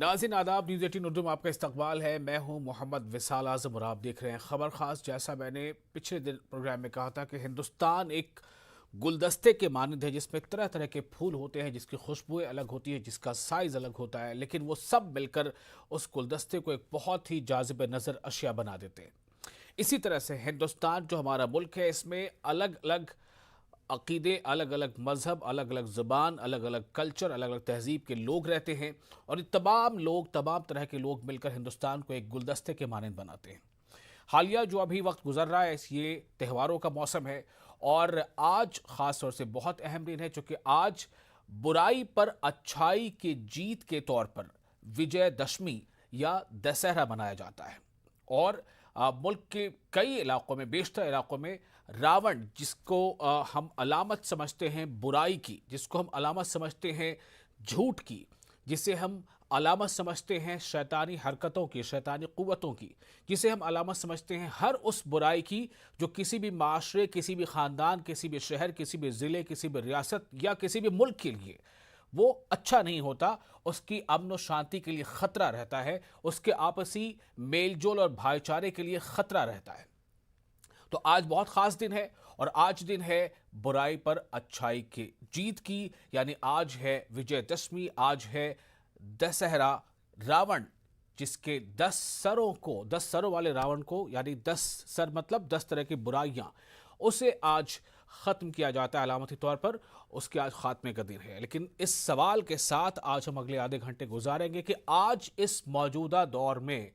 नाज़रीन आदाब, न्यूज़ 18 उर्दू में आपका इस्तकबाल है। मैं हूं मोहम्मद विसाल आज़म और आप देख रहे हैं खबर खास। जैसा मैंने पिछले दिन प्रोग्राम में कहा था कि हिंदुस्तान एक गुलदस्ते के मानंद है जिसमें तरह तरह के फूल होते हैं, जिसकी खुशबुएं अलग होती है, जिसका साइज़ अलग होता है, लेकिन वो सब मिलकर उस गुलदस्ते को एक बहुत ही जाज़िब नज़र अशिया बना देते हैं। इसी तरह से हिंदुस्तान जो हमारा मुल्क है, इसमें अलग अलग अकीदे, अलग अलग मज़हब, अलग अलग ज़ुबान, अलग अलग कल्चर, अलग अलग तहज़ीब के लोग रहते हैं और ये तमाम लोग, तमाम तरह के लोग मिलकर हिंदुस्तान को एक गुलदस्ते के मानंद बनाते हैं। हालिया जो अभी वक्त गुजर रहा है, ये त्योहारों का मौसम है और आज ख़ास तौर से बहुत अहम दिन है क्योंकि आज बुराई पर अच्छाई की जीत के तौर पर विजयदशमी या दशहरा मनाया जाता है। और मुल्क के कई इलाकों में, बेशतर इलाकों में रावण, जिसको हम अलामत समझते हैं बुराई की, जिसको हम अलामत समझते हैं झूठ की, जिसे हम अलामत समझते हैं शैतानी हरकतों की, शैतानी क़ुव्वतों की, जिसे हम अलामत समझते हैं हर उस बुराई की जो किसी भी माशरे, किसी भी ख़ानदान, किसी भी शहर, किसी भी ज़िले, किसी भी रियासत या किसी भी मुल्क के लिए वो अच्छा नहीं होता। उसकी अमन और शांति के लिए ख़तरा रहता है, उसके आपसी मेलजोल और भाईचारे के लिए ख़तरा रहता है। तो आज बहुत ख़ास दिन है और आज दिन है बुराई पर अच्छाई की जीत की, यानी आज है विजयदशमी, आज है दशहरा। रावण, जिसके 10 सरों को, 10 सरों वाले रावण को, यानी 10 सर मतलब 10 तरह की बुराइयां, उसे आज ख़त्म किया जाता है अलामती तौर पर। उसके आज खात्मे का दिन है। लेकिन इस सवाल के साथ आज हम अगले आधे घंटे गुजारेंगे कि आज इस मौजूदा दौर में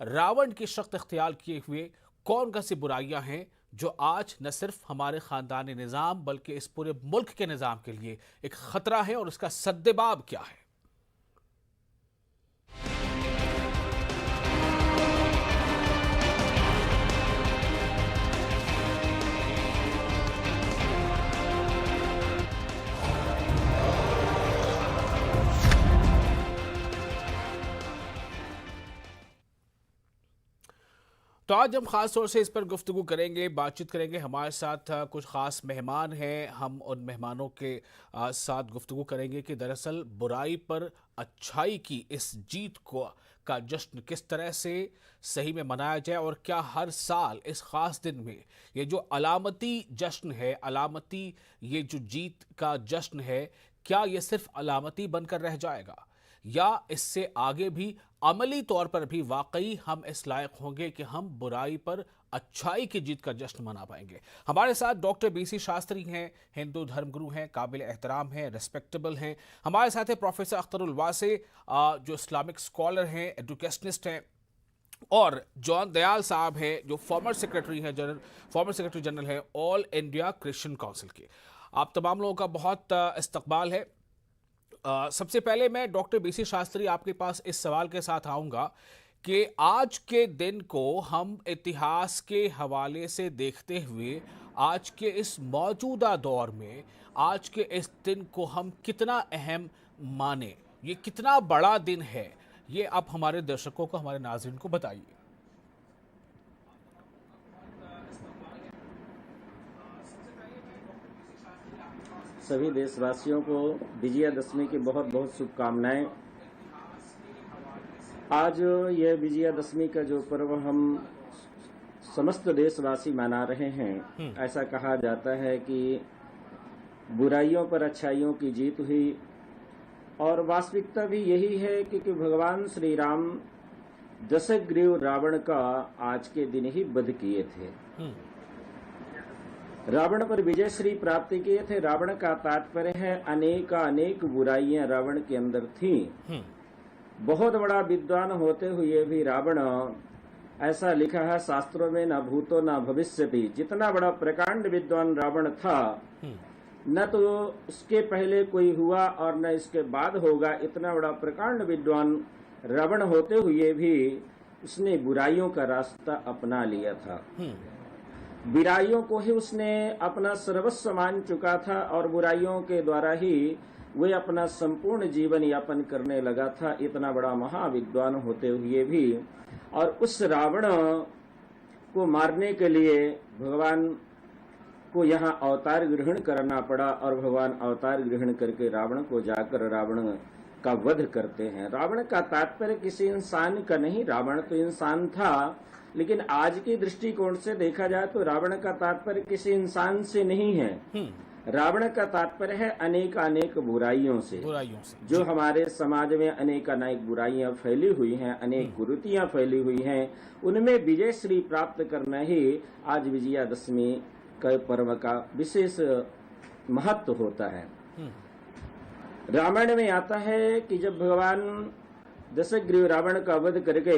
रावण की शक्ल इख्तियार किए हुए कौन सी बुराइयां हैं जो आज न सिर्फ हमारे ख़ानदानी निज़ाम बल्कि इस पूरे मुल्क के निज़ाम के लिए एक ख़तरा है और उसका सद्देबाब क्या है। तो आज हम ख़ास तौर से इस पर गुफ्तगू करेंगे, बातचीत करेंगे। हमारे साथ कुछ ख़ास मेहमान हैं। हम उन मेहमानों के साथ गुफ्तगू करेंगे कि दरअसल बुराई पर अच्छाई की इस जीत को का जश्न किस तरह से सही में मनाया जाए और क्या हर साल इस ख़ास दिन में ये जो अलामती जश्न है, अलामती ये जो जीत का जश्न है, क्या ये सिर्फ अलामती बनकर रह जाएगा या इससे आगे भी अमली तौर पर भी वाकई हम इस लायक होंगे कि हम बुराई पर अच्छाई की जीत का जश्न मना पाएंगे। हमारे साथ डॉक्टर बीसी शास्त्री हैं, हिंदू धर्मगुरु हैं, काबिल एहतराम हैं, रिस्पेक्टेबल हैं। हमारे साथ है प्रोफेसर अख्तरुल वासे, जो इस्लामिक स्कॉलर हैं, एजुकेशनिस्ट हैं, और जॉन दयाल साहब हैं जो फॉर्मर सेक्रेटरी जनरल हैं ऑल इंडिया क्रिश्चियन काउंसिल के। आप तमाम लोगों का बहुत इस्तकबाल है। सबसे पहले मैं डॉक्टर बीसी शास्त्री आपके पास इस सवाल के साथ आऊंगा कि आज के दिन को हम इतिहास के हवाले से देखते हुए आज के इस मौजूदा दौर में आज के इस दिन को हम कितना अहम माने, ये कितना बड़ा दिन है, ये आप हमारे दर्शकों को, हमारे नाज़रीन को बताइए। सभी देशवासियों को विजयादशमी की बहुत बहुत शुभकामनाएं। आज यह विजयादशमी का जो पर्व हम समस्त देशवासी मना रहे हैं, ऐसा कहा जाता है कि बुराइयों पर अच्छाइयों की जीत हुई और वास्तविकता भी यही है कि भगवान श्री राम दशग्रीव रावण का आज के दिन ही वध किए थे। रावण पर विजय श्री प्राप्ति किए थे। रावण का तात्पर्य है अनेक बुराइयां रावण के अंदर थीं। बहुत बड़ा विद्वान होते हुए भी रावण, ऐसा लिखा है शास्त्रों में, न भूतो न भविष्य भी, जितना बड़ा प्रकांड विद्वान रावण था न तो उसके पहले कोई हुआ और न इसके बाद होगा। इतना बड़ा प्रकांड विद्वान रावण होते हुए भी उसने बुराइयों का रास्ता अपना लिया था। बुराइयों को ही उसने अपना सर्वस्व मान चुका था और बुराइयों के द्वारा ही वे अपना संपूर्ण जीवन यापन करने लगा था, इतना बड़ा महाविद्वान होते हुए भी। और उस रावण को मारने के लिए भगवान को यहाँ अवतार ग्रहण करना पड़ा और भगवान अवतार ग्रहण करके रावण को जाकर रावण का वध करते हैं। रावण का तात्पर्य किसी इंसान का नहीं, रावण तो इंसान था, लेकिन आज के दृष्टिकोण से देखा जाए तो रावण का तात्पर्य किसी इंसान से नहीं है। रावण का तात्पर्य है अनेक अनेक बुराइयों से जो हमारे समाज में अनेक अनेक बुराइयां फैली हुई हैं, अनेक कुरीतियां फैली हुई हैं, उनमें विजय श्री प्राप्त करना ही आज विजयादशमी के पर्व का विशेष महत्व होता है। रामायण में आता है कि जब भगवान दशग्रीव रावण का वध करके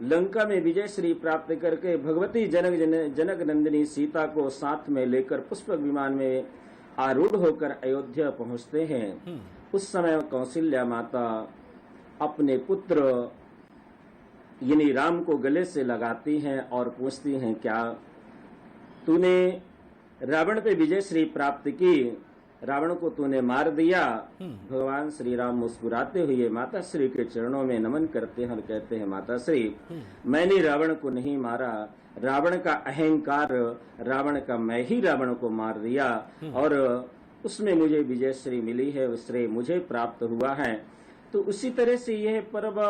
लंका में विजय श्री प्राप्त करके भगवती जनक नंदिनी सीता को साथ में लेकर पुष्पक विमान में आरूढ़ होकर अयोध्या पहुंचते हैं, उस समय कौशल्या माता अपने पुत्र यानी राम को गले से लगाती हैं और पूछती हैं, क्या तूने रावण पे विजय श्री प्राप्त की, रावण को तूने मार दिया? भगवान श्री राम मुस्कुराते हुए माता श्री के चरणों में नमन करते हैं और कहते हैं, माता श्री, मैंने रावण को नहीं मारा, रावण का अहंकार, रावण का मैं ही रावण को मार दिया और उसमें मुझे विजय श्री मिली है, उस श्रेय मुझे प्राप्त हुआ है। तो उसी तरह से यह पर्व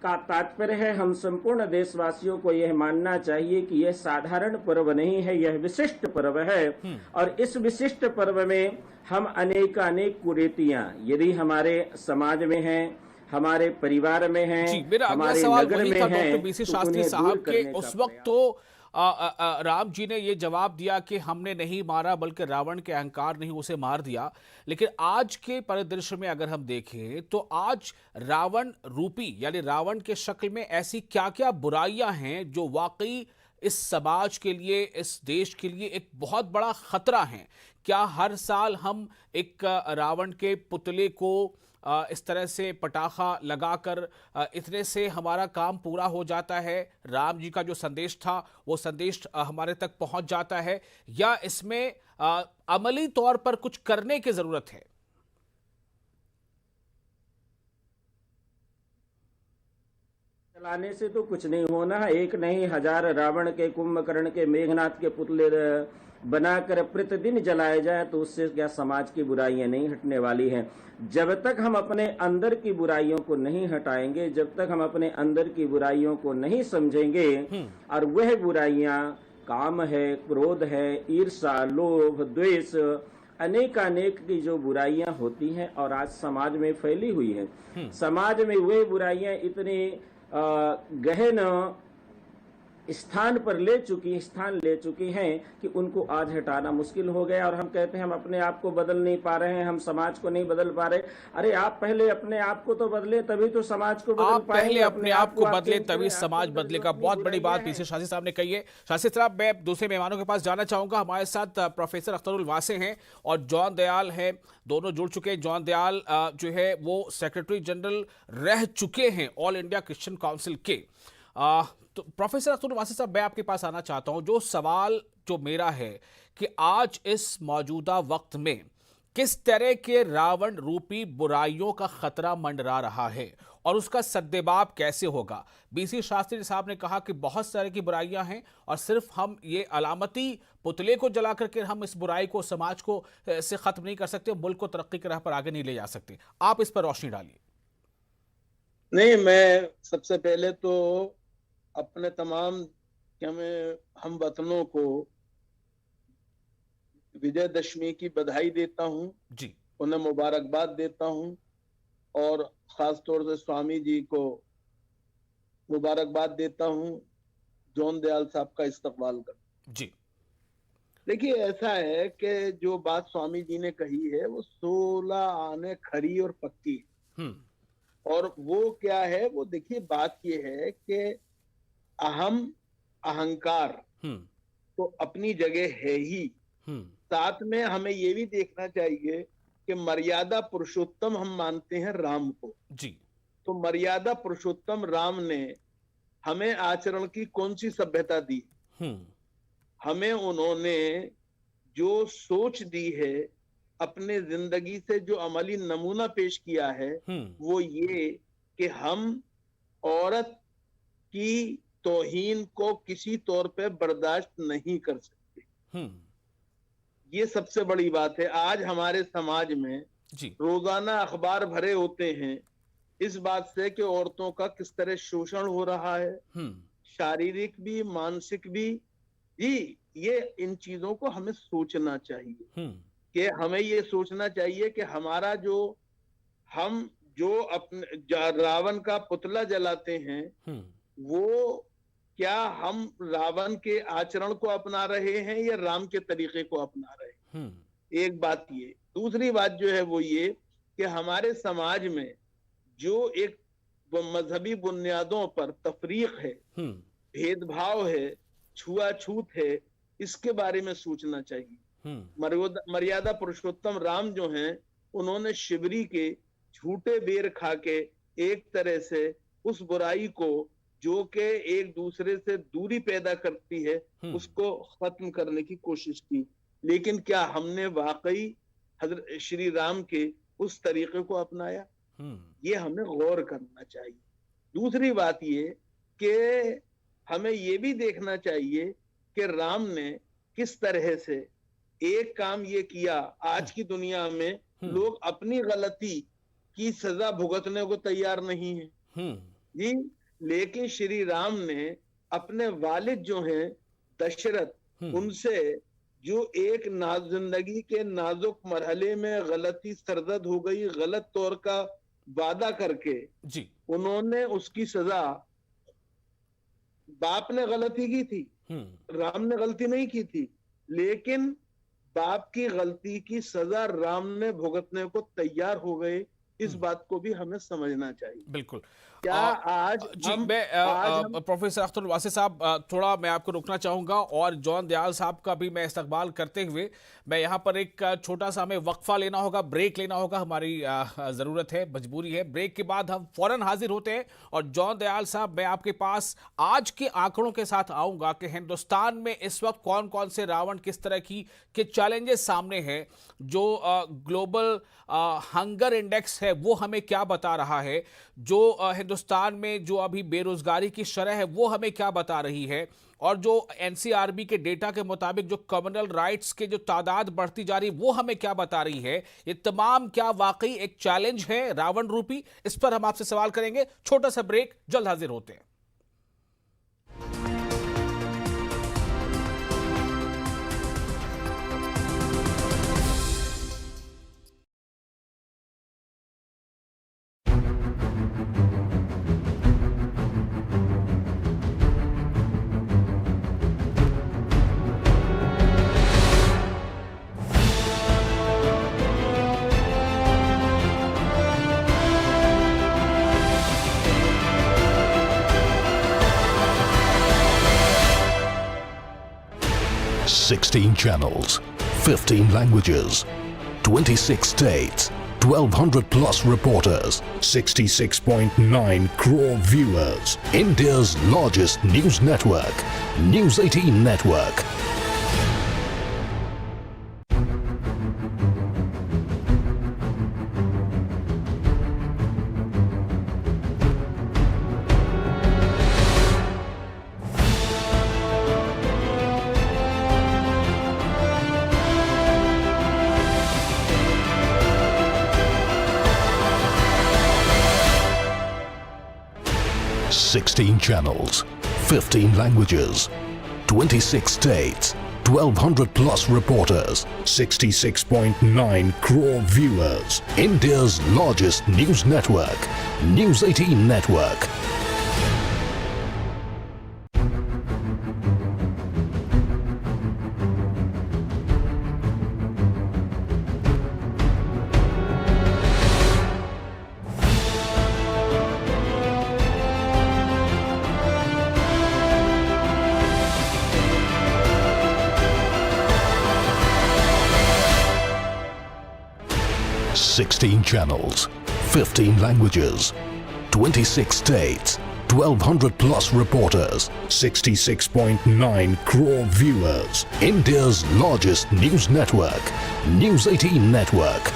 का तात्पर्य है, हम संपूर्ण देशवासियों को यह मानना चाहिए कि यह साधारण पर्व नहीं है, यह विशिष्ट पर्व है। और इस विशिष्ट पर्व में हम अनेक कुरीतियां यदि हमारे समाज में हैं, हमारे परिवार में हैं, हमारे नगर में हैं, डॉक्टर बीसी शास्त्री साहब के उस वक्त तो राम जी ने ये जवाब दिया कि हमने नहीं मारा बल्कि रावण के अहंकार नहीं उसे मार दिया। लेकिन आज के परिदृश्य में अगर हम देखें तो आज रावण रूपी यानी रावण के शक्ल में ऐसी क्या क्या बुराइयां हैं जो वाकई इस समाज के लिए, इस देश के लिए एक बहुत बड़ा खतरा है? क्या हर साल हम एक रावण के पुतले को इस तरह से पटाखा लगाकर इतने से हमारा काम पूरा हो जाता है, राम जी का जो संदेश था वो संदेश हमारे तक पहुंच जाता है, या इसमें अमली तौर पर कुछ करने की जरूरत है? चलाने से तो कुछ नहीं होना है, एक नहीं हजार रावण के, कुंभकर्ण के, मेघनाथ के पुतले बनाकर प्रतिदिन जलाए जाए तो उससे क्या समाज की बुराइयां नहीं हटने वाली हैं। जब तक हम अपने अंदर की बुराइयों को नहीं हटाएंगे, जब तक हम अपने अंदर की बुराइयों को नहीं समझेंगे, और वह बुराइयां काम है, क्रोध है, ईर्ष्या, लोभ, द्वेष, अनेक की जो बुराइयां होती हैं और आज समाज में फैली हुई हैं, समाज में वह बुराइयां इतनी गहन स्थान ले चुकी हैं कि उनको आज हटाना मुश्किल हो गया। और हम कहते हैं हम अपने आप को बदल नहीं पा रहे हैं, हम समाज को नहीं बदल पा रहे। अरे आप पहले अपने आप को तो बदले, तभी तो समाज को बदल पाएंगे। पहले अपने आप को बदले तभी समाज बदलेगा। बहुत बड़ी बात पीछे शास्त्री साहब ने कही है। शास्त्री साहब, मैं दूसरे मेहमानों के पास जाना चाहूंगा। हमारे साथ प्रोफेसर अख्तरुल वासे हैं और जॉन दयाल हैं, दोनों जुड़ चुके हैं। जॉन दयाल जो है वो सेक्रेटरी जनरल रह चुके हैं ऑल इंडिया क्रिश्चियन काउंसिल के। तो प्रोफेसर अख्तरुल वासे साहब, मैं आपके पास आना चाहता हूं। जो सवाल जो मेरा है कि आज इस मौजूदा वक्त में किस तरह के रावण रूपी बुराइयों का खतरा मंडरा रहा है और उसका सद्देबाब कैसे होगा? बीसी शास्त्री साहब ने कहा कि बहुत सारे की बुराइयां हैं और सिर्फ हम ये अलामती पुतले को जला करके हम इस बुराई को, समाज को से खत्म नहीं कर सकते, मुल्क को तरक्की की राह पर आगे नहीं ले जा सकते। आप इस पर रोशनी डालिए। नहीं, मैं सबसे पहले तो अपने तमाम हम वतनों को विजयदशमी की बधाई देता हूं जी, उन्हें मुबारकबाद देता हूं और खास तौर से स्वामी जी को मुबारकबाद देता हूं जॉन दयाल साहब का इस्तकबाल कर। जी देखिए, ऐसा है कि जो बात स्वामी जी ने कही है वो 16 आने खरी और पक्की है। और वो क्या है, वो देखिए बात ये है कि अहंकार तो अपनी जगह है ही, साथ में हमें ये भी देखना चाहिए कि मर्यादा पुरुषोत्तम हम मानते हैं राम को जी। तो मर्यादा पुरुषोत्तम राम ने हमें आचरण की कौन सी सभ्यता दी? हमें उन्होंने जो सोच दी है, अपने जिंदगी से जो अमली नमूना पेश किया है, वो ये कि हम औरत की तौहीन को किसी तौर पे बर्दाश्त नहीं कर सकते। ये सबसे बड़ी बात है। आज हमारे समाज में जी। रोजाना अखबार भरे होते हैं इस बात से कि औरतों का किस तरह शोषण हो रहा है, हम्म। शारीरिक भी मानसिक भी। जी, ये इन चीजों को हमें सोचना चाहिए हम्म। कि हमें ये सोचना चाहिए कि हमारा हम जो अपने रावण का पुतला जलाते हैं, हम्म। वो क्या हम रावण के आचरण को अपना रहे हैं या राम के तरीके को अपना रहे हैं? हम्म। एक बात ये। दूसरी बात जो है वो ये कि हमारे समाज में जो एक मजहबी बुनियादों पर तफरीक है, हम्म। भेदभाव है, छुआछूत है, इसके बारे में सोचना चाहिए। हम्म। मर्यादा पुरुषोत्तम राम जो हैं, उन्होंने शिवरी के झूठे बेर खा के एक तरह से उस बुराई को जो कि एक दूसरे से दूरी पैदा करती है, उसको खत्म करने की कोशिश की। लेकिन क्या हमने वाकई हजरत श्री राम के उस तरीके को अपनाया? ये हमें गौर करना चाहिए। दूसरी बात ये कि हमें ये भी देखना चाहिए कि राम ने किस तरह से एक काम ये किया। आज की दुनिया में लोग अपनी गलती की सजा भुगतने को तैयार नहीं है जी, लेकिन श्री राम ने अपने वालिद जो हैं दशरथ, उनसे जो एक जिंदगी के नाजुक मरहले में गलती सरजद हो गई, गलत तौर का वादा करके जी, उन्होंने उसकी सजा, बाप ने गलती की थी, राम ने गलती नहीं की थी, लेकिन बाप की गलती की सजा राम ने भुगतने को तैयार हो गए। इस बात को भी हमें समझना चाहिए। बिल्कुल। क्या आज जी, हम मैं प्रोफेसर अख्तर वासी साहब, थोड़ा मैं आपको रोकना चाहूंगा और जॉन दयाल साहब का भी मैं इस्तकबाल करते हुए मैं यहाँ पर एक छोटा सा हमें वक्फा लेना होगा, ब्रेक लेना होगा, हमारी ज़रूरत है, मजबूरी है। ब्रेक के बाद हम फौरन हाजिर होते हैं और जॉन दयाल साहब, मैं आपके पास आज के आंकड़ों के साथ आऊंगा कि हिंदुस्तान में इस वक्त कौन कौन से रावण, किस तरह के चैलेंजेस सामने हैं, जो ग्लोबल हंगर इंडेक्स है वो हमें क्या बता रहा है, जो हिंदुस्तान में जो अभी बेरोजगारी की शरह है वो हमें क्या बता रही है, और जो एनसीआरबी के डेटा के मुताबिक जो कम्युनल राइट्स के जो तादाद बढ़ती जा रही वो हमें क्या बता रही है। ये तमाम क्या वाकई एक चैलेंज है रावण रूपी? इस पर हम आपसे सवाल करेंगे। छोटा सा ब्रेक, जल्द हाजिर होते हैं। 16 channels, 15 languages, 26 states, 1,200 plus reporters, 66.9 crore viewers. India's largest news network, News 18 Network. Sixteen channels, 15 languages, 26 states, 1,200 plus reporters, 66.9 crore viewers. India's largest news network, News 18 Network. Sixteen channels, 15 languages, 26 states, 1,200 plus reporters, 66.9 crore viewers. India's largest news network, News 18 Network.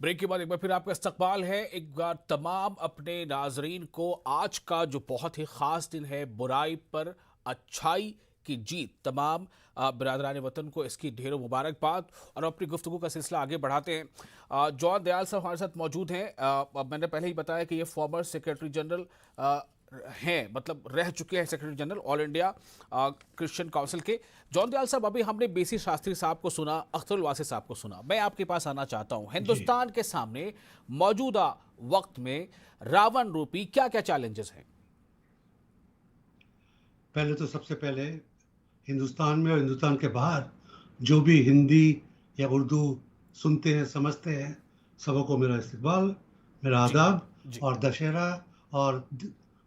Break के बाद एक बार फिर आपका इस्तकबाल है। एक बार तमाम अपने नाजरीन को आज का जो बहुत ही ख़ास दिन है, बुराई पर अच्छाई की जीत, तमाम बिरादरान वतन को इसकी ढेरों मुबारकबाद। और अपनी गुफ्तगू का सिलसिला आगे बढ़ाते हैं। जॉन दयाल साहब हमारे साथ मौजूद हैं। मैंने पहले ही बताया कि ये फॉर्मर सेक्रेटरी जनरल हैं, मतलब रह चुके हैं secretary general all India Christian council के। जॉन दयाल साहब, अभी हमने बेसी शास्त्री साहब को सुना, अख्तरुल वासी साहब को सुना। मैं आपके पास आना चाहता हूं, हिंदुस्तान के सामने मौजूदा वक्त में रावण रूपी क्या क्या चैलेंजेस हैं? पहले तो सबसे पहले हिंदुस्तान में और हिंदुस्तान के बाहर जो भी हिंदी या उर्दू सुनते हैं, समझते हैं, सबको मेरा इस्तकबाल, मेरा आदाब और दशहरा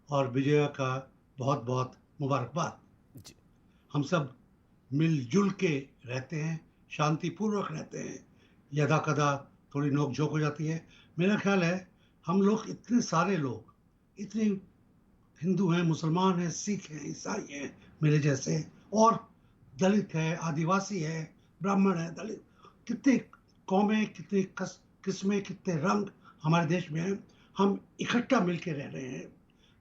और विजय का बहुत बहुत मुबारकबाद। हम सब मिलजुल के रहते हैं, शांतिपूर्वक रहते हैं। यदा कदा थोड़ी नोक झोंक हो जाती है। मेरा ख्याल है हम लोग इतने सारे लोग, इतने हिंदू हैं, मुसलमान हैं, सिख हैं, ईसाई हैं मेरे जैसे, और दलित है, आदिवासी है, ब्राह्मण है, दलित, कितने कौमें, कितने किस्में, कितने रंग हमारे देश में हैं। हम इकट्ठा मिलके रह रहे हैं।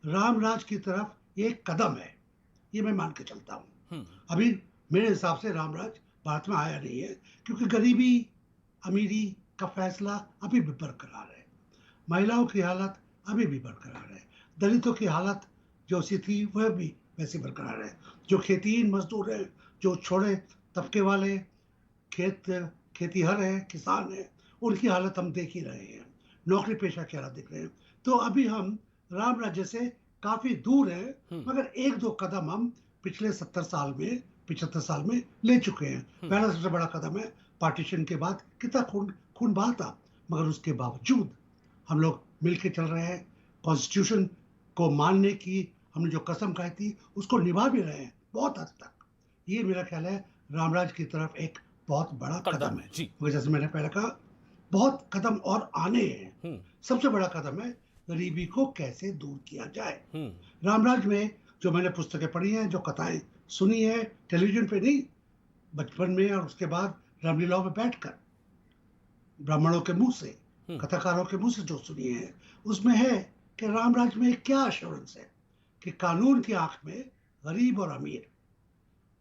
राम राज की तरफ एक कदम है, ये मैं मान के चलता हूँ। अभी मेरे हिसाब से राम राज भारत में आया नहीं है, क्योंकि गरीबी अमीरी का फैसला अभी भी बरकरार है। महिलाओं की हालत अभी भी बरकरार है। दलितों की हालत जो सी थी वह भी वैसी बरकरार है। जो खेतीन मजदूर हैं, जो छोटे तबके वाले खेतीहर हैं, किसान हैं, उनकी हालत हम देख ही रहे हैं। नौकरी पेशा क्या दिख रहे हैं। तो अभी हम राम राज्य से काफी दूर है, मगर एक दो कदम हम पिछले 75 साल में ले चुके हैं। पहला सबसे बड़ा कदम है पार्टीशन के बाद कितना खून बहा था, मगर उसके बावजूद हम लोग मिलके चल रहे हैं। कॉन्स्टिट्यूशन को मानने की हमने जो कसम खाई थी उसको निभा भी रहे हैं बहुत हद तक। ये मेरा ख्याल है रामराज की तरफ एक बहुत बड़ा कदम है। मगर जैसे मैंने पहले कहा, बहुत कदम और आने हैं। सबसे बड़ा कदम है गरीबी को कैसे दूर किया जाए। रामराज में जो मैंने पुस्तकें पढ़ी हैं, जो कथाएं सुनी है, टेलीविजन पे नहीं, बचपन में और उसके बाद रामलीलाओं में बैठकर ब्राह्मणों के मुंह से, कथाकारों के मुंह से जो सुनी है, उसमें है कि रामराज में क्या एश्योरेंस है कि कानून की आंख में गरीब और अमीर,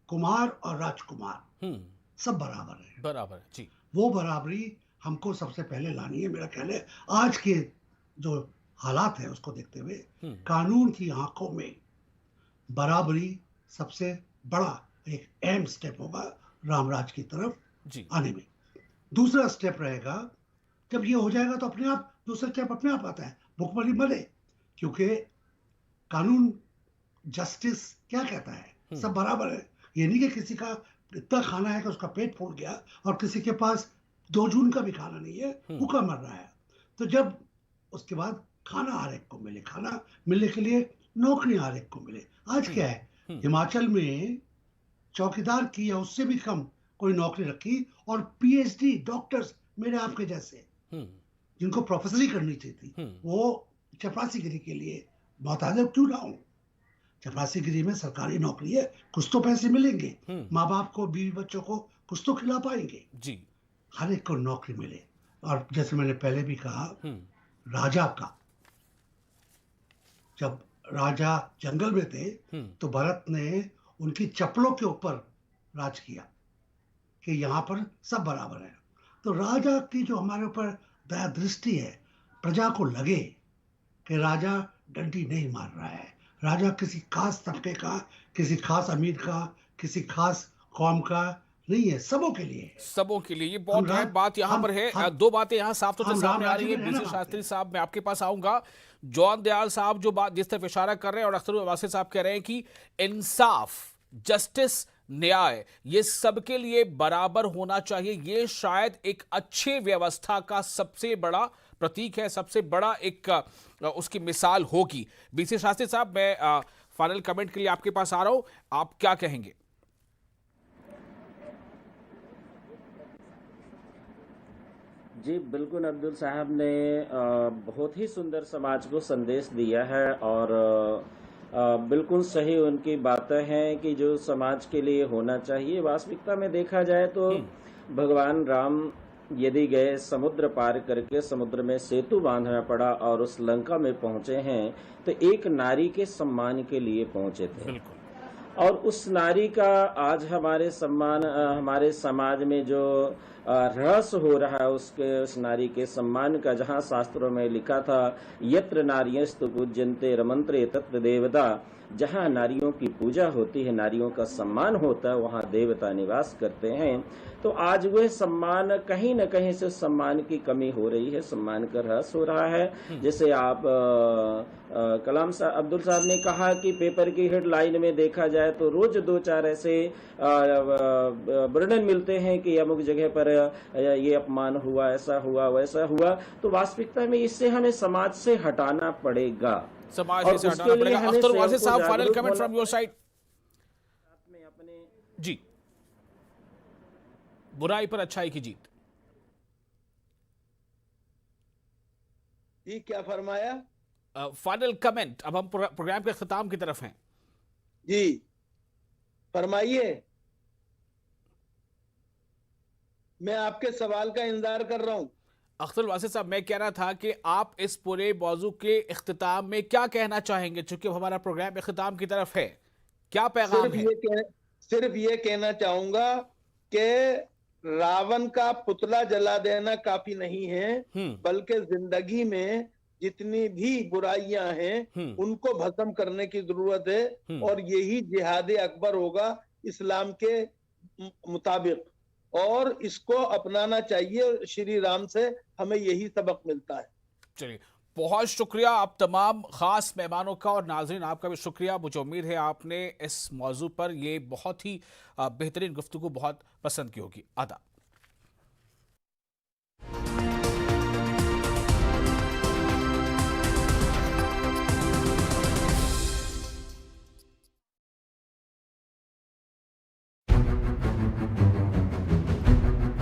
कुमार और राजकुमार सब बराबर है। बराबर जी। वो बराबरी हमको सबसे पहले लानी है। मेरा ख्याल है आज के जो हालात है उसको देखते हुए कानून की आंखों में बराबरी सबसे बड़ा एक अहम स्टेप होगा रामराज की तरफ आने में। दूसरा स्टेप रहेगा, जब ये हो जाएगा तो अपने आप दूसरा स्टेप अपने आप आता है, भुखमरी मरे। क्योंकि कानून, जस्टिस क्या कहता है, सब बराबर है। ये नहीं कि किसी का इतना खाना है कि उसका पेट फूल गया और किसी के पास 2 जून का भी खाना नहीं है, भूखा मर रहा है। तो जब उसके बाद खाना हर एक को मिले, खाना मिलने के लिए नौकरी हर एक को मिले। आज क्या है, हिमाचल में चौकीदार की या उससे भी कम कोई नौकरी रखी, और पीएचडी डॉक्टर्स मेरे आपके जैसे जिनको प्रोफेसरी करनी चाहिए थी, वो चपरासीगिरी के लिए मोहताज क्यों ना हो। चपरासीगिरी में सरकारी नौकरी है, कुछ तो पैसे मिलेंगे, माँ बाप को, बीवी बच्चों को कुछ तो खिला पाएंगे जी। हर एक को नौकरी मिले। और जैसे मैंने पहले भी कहा, राजा का, जब राजा जंगल में थे तो भरत ने उनकी चप्पलों के ऊपर राज किया कि यहाँ पर सब बराबर है। तो राजा की जो हमारे ऊपर दया दृष्टि है, प्रजा को लगे कि राजा डंडी नहीं मार रहा है, राजा किसी खास तबके का, किसी खास अमीर का, किसी खास कौम का नहीं है, सबों के लिए है। सबों के लिए। ये बहुत है बात यहाँ पर है। दो बातें यहाँ साफ तौर से सामने आ रही है। बीसी शास्त्री साहब, मैं आपके पास आऊंगा। जॉन दयाल साहब जो बात जिस तरफ इशारा कर रहे हैं, और अख्तरुल वासी साहब कह रहे हैं कि इंसाफ, जस्टिस, न्याय, ये सबके लिए बराबर होना चाहिए। ये शायद एक अच्छे व्यवस्था का सबसे बड़ा प्रतीक है, सबसे बड़ा एक उसकी मिसाल होगी। बीसी शास्त्री साहब, मैं फाइनल कमेंट के लिए आपके पास आ रहा हूं, आप क्या कहेंगे? जी बिल्कुल, अब्दुल साहब ने बहुत ही सुंदर समाज को संदेश दिया है, और बिल्कुल सही उनकी बातें हैं कि जो समाज के लिए होना चाहिए। वास्तविकता में देखा जाए तो भगवान राम यदि गए समुद्र पार करके समुद्र में सेतु बांधना पड़ा और उस लंका में पहुंचे हैं तो एक नारी के सम्मान के लिए पहुंचे थे। बिल्कुल। और उस नारी का आज हमारे हमारे समाज में जो रस हो रहा है उस नारी के सम्मान का, जहाँ शास्त्रों में लिखा था यत्र नार्यस्तु पूज्यन्ते रमन्ते तत्र देवता, जहाँ नारियों की पूजा होती है, नारियों का सम्मान होता है, वहाँ देवता निवास करते हैं। तो आज वह सम्मान कहीं न कहीं से सम्मान की कमी हो रही है, सम्मान का ह्रास हो रहा है। जैसे आप कलाम साहब अब्दुल साहब ने कहा कि पेपर की हेडलाइन में देखा जाए तो रोज 2-4 ऐसे वर्णन मिलते हैं कि अमुक जगह पर ये अपमान हुआ, ऐसा हुआ, वैसा हुआ। तो वास्तविकता में इससे हमें समाज से हटाना पड़ेगा, समाज से हटाना पड़ेगा। अख्तर वासिद साहब, final comment from your side. जी, बुराई पर अच्छाई की जीत। जी, क्या फरमाया? Final comment. अब हम प्रोग्राम के खत्म की तरफ हैं। जी फरमाइए, मैं आपके सवाल का इंतजार कर रहा हूं। अख्तर वासिद साहब, मैं कह रहा था कि आप इस पूरे मौजू के इख्तिताम में क्या कहना चाहेंगे, चूंकि हमारा प्रोग्राम इख्तिताम की तरफ है, क्या पैगाम है? सिर्फ ये कहना चाहूंगा कि रावण का पुतला जला देना काफी नहीं है, बल्कि जिंदगी में जितनी भी बुराइयां हैं उनको भस्म करने की जरूरत है, और यही जिहाद अकबर होगा इस्लाम के मुताबिक, और इसको अपनाना चाहिए। श्री राम से हमें यही सबक मिलता है। चलिए, बहुत शुक्रिया आप तमाम खास मेहमानों का, और नाज़रीन आपका भी शुक्रिया। मुझे उम्मीद है आपने इस मौजू पर ये बहुत ही बेहतरीन गुफ्तगू बहुत पसंद की होगी। आदाब।